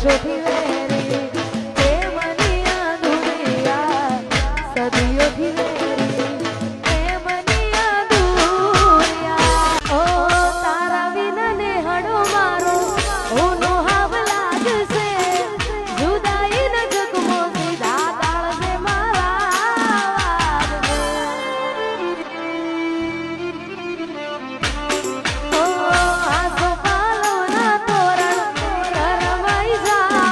વર્ષોથી વેરી પ્રેમની અધૂરિયા સદીઓથી વેરી પ્રેમની અધૂરિયા ઓ તારા વિના ને હડો મારો ઓનો હાવ લાગશે જુદાઈ ન જગમો સીધા તાળસે મારા ઓ આસો પાલોના તોરણ કરમાઈ જા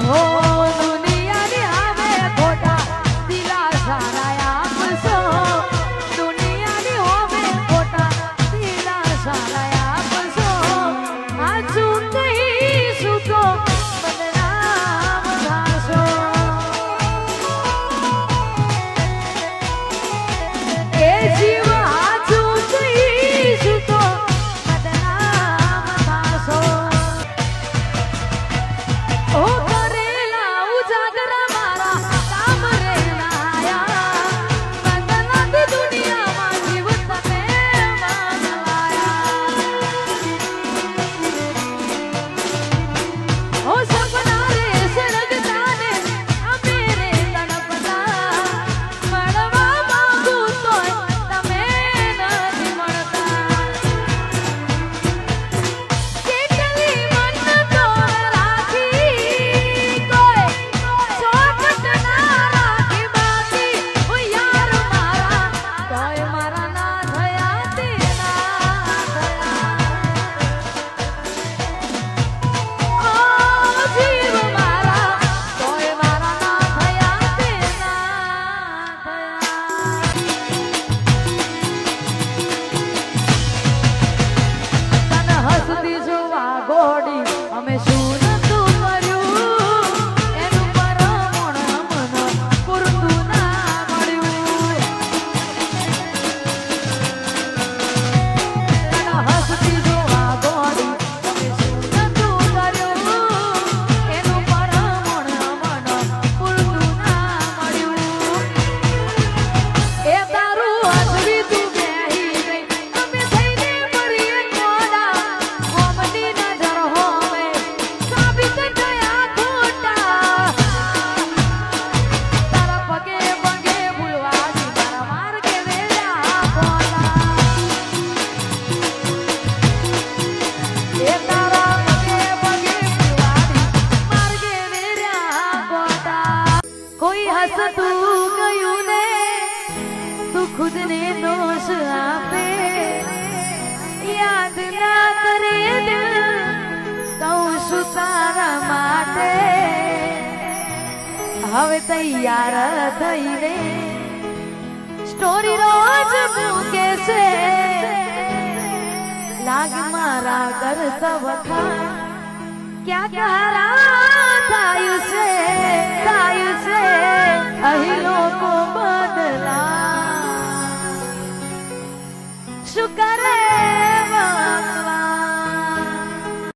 હો દુનિયાની આવે ખોટા દિલાસા આપશો દુનિયાની હોવે ખોટા દિલાસા આપશો આજુ કહીશું તો બદનામ થાશો એ જીવ આજુ કહીશું તો બદનામ થાશો ઓ કરેલા ઉજાગરા મારા કામ રે નાયા બદલાતી દુનિયામાં જીવ તમે માનવાયા ઓ સપના રે સરગતા ને અમે રે તડપતા મળવા માંગુ તોય તમે નથી મળતા કેટલી મન તો રાખી કોઈ ચોખટ ના રાખી બાકી ઓ યાર મારા તોય મારા ના થયા તે ના થયા ઓ જીવ મારા તોય મારા ના થયા તે ના થયા તને હસતી જોવા ગોડી અમે શું નતું કર્યું એનું પરમણ અમને પૂરતું ના મળ્યું તને હસતી જોવા ગોડી અમે શું નતું કર્યું એનું પરમણ અમને પૂરતું ના મળ્યું એ તારું હસવી તું બેહી ગઈ અમે થઈને મરીએ મોડા ગોમની નજર હોવે સાબિત થયા ખોટા તારા પગે પગે ભૂલવાથી તારા માર્ગે વેલ્યા પોતા એ તારા પગે પગે ભૂલવાથી માર્ગે વેલ્યા પોતા કોઈ હસતું ગયું ને તું ખુદને દોષ આપે યાદ ના કરે દિલ કહું છું તારા માટે હવે તૈયાર થઈને સ્ટોરી રોજ મૂકે છે લાગ મારા કરતા વખા ક્યાં તારા થાય છે અહીં લોકો બદલા શું કરે